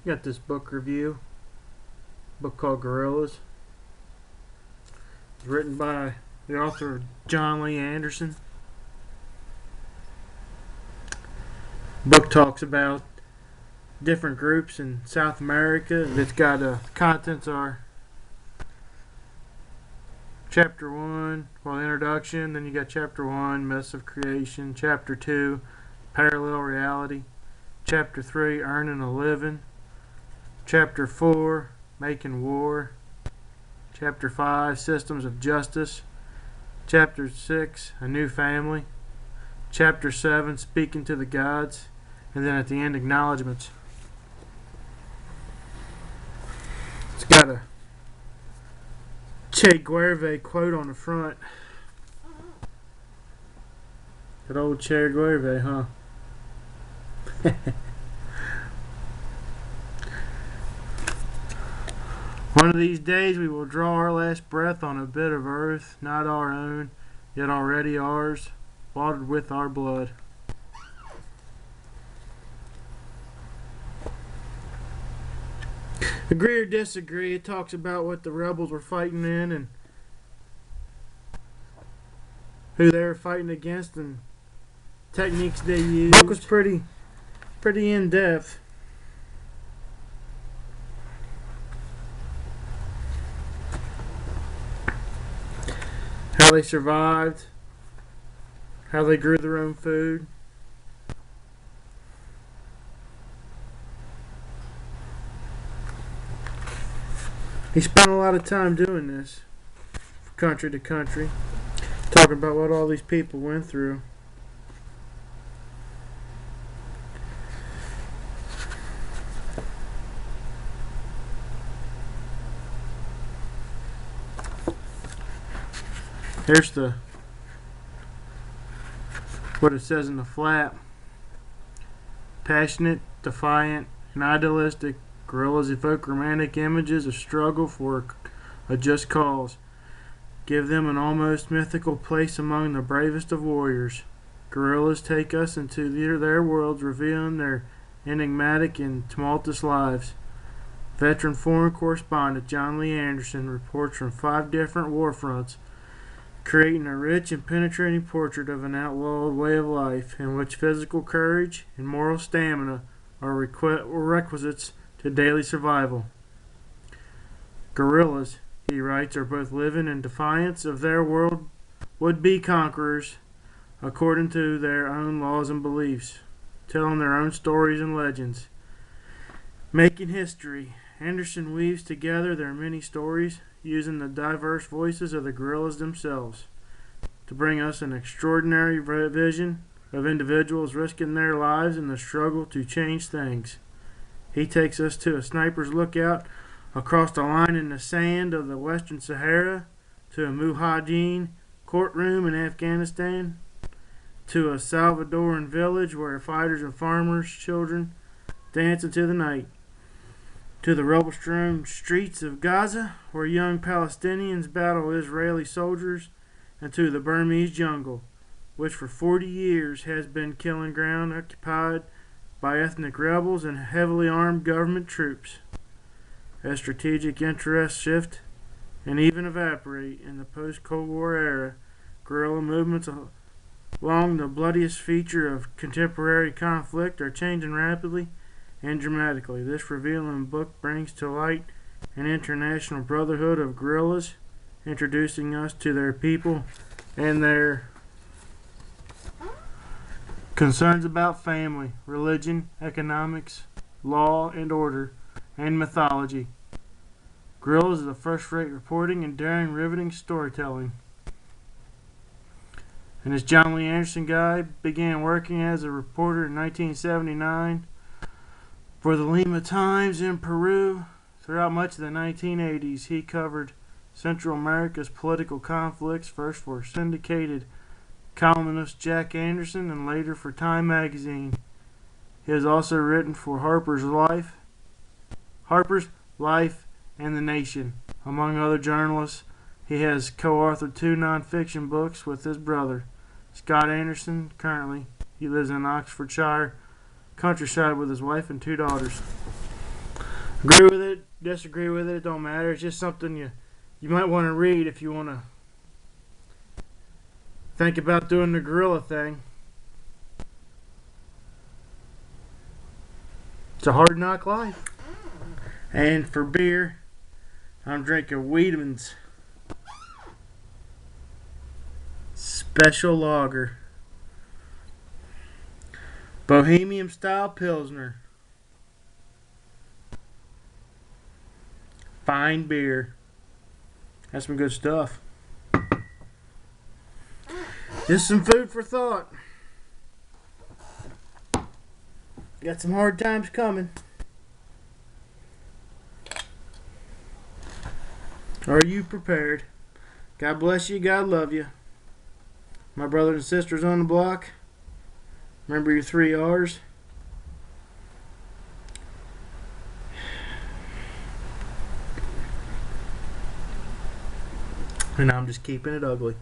Got this book review, book called Guerrillas. It's written by the author Jon Lee Anderson. Book talks about different groups in South America. It's got contents are Chapter 1, introduction. Then you got Chapter 1, Myths of Creation. Chapter 2, Parallel Reality. Chapter 3, Earning a Living. Chapter 4, Making War. Chapter 5, Systems of Justice. Chapter 6, A New Family. Chapter 7, Speaking to the Gods. And then at the end, acknowledgments. It's got a Che Guevara quote on the front. Good old Che Guevara, huh? One of these days we will draw our last breath on a bit of earth, not our own, yet already ours, watered with our blood. Agree or disagree, it talks about what the rebels were fighting in and who they were fighting against and techniques they used. The book was pretty in-depth. How they survived, how they grew their own food. He spent a lot of time doing this, from country to country, talking about what all these people went through. Here's what it says in the flap. Passionate, defiant, and idealistic, guerrillas evoke romantic images of struggle for a just cause. Give them an almost mythical place among the bravest of warriors. Guerrillas take us into their worlds, revealing their enigmatic and tumultuous lives. Veteran foreign correspondent Jon Lee Anderson reports from 5 different war fronts, creating a rich and penetrating portrait of an outlawed way of life in which physical courage and moral stamina are requisites to daily survival. Guerrillas, he writes, are both living in defiance of their world would-be conquerors according to their own laws and beliefs, telling their own stories and legends. Making history, Anderson weaves together their many stories, using the diverse voices of the guerrillas themselves to bring us an extraordinary vision of individuals risking their lives in the struggle to change things. He takes us to a sniper's lookout across the line in the sand of the Western Sahara, to a mujahideen courtroom in Afghanistan, to a Salvadoran village where fighters and farmers' children dance into the night, to the rubble-strewn streets of Gaza, where young Palestinians battle Israeli soldiers, and to the Burmese jungle, which for 40 years has been killing ground occupied by ethnic rebels and heavily armed government troops. As strategic interests shift and even evaporate in the post-Cold War era, guerrilla movements along the bloodiest feature of contemporary conflict are changing rapidly and dramatically. This revealing book brings to light an international brotherhood of guerrillas, introducing us to their people and their concerns about family, religion, economics, law and order, and mythology. Guerrillas is a first-rate reporting and daring, riveting storytelling. And this Jon Lee Anderson guy began working as a reporter in 1979 for the Lima Times in Peru. Throughout much of the 1980s, he covered Central America's political conflicts, first for syndicated columnist Jack Anderson and later for Time magazine. He has also written for Harper's Life and The Nation. Among other journalists, he has co-authored 2 non-fiction books with his brother, Scott Anderson. Currently, he lives in Oxfordshire countryside with his wife and 2 daughters. Agree with it, disagree with it, it don't matter. It's just something you might want to read if you want to think about doing the guerrilla thing. It's a hard knock life. And for beer, I'm drinking Wiedemann's Special Lager. Bohemian style Pilsner. Fine beer. That's some good stuff. Just some food for thought. Got some hard times coming. Are you prepared? God bless you. God love you. My brothers and sisters on the block, remember your 3 R's. And I'm just keeping it ugly.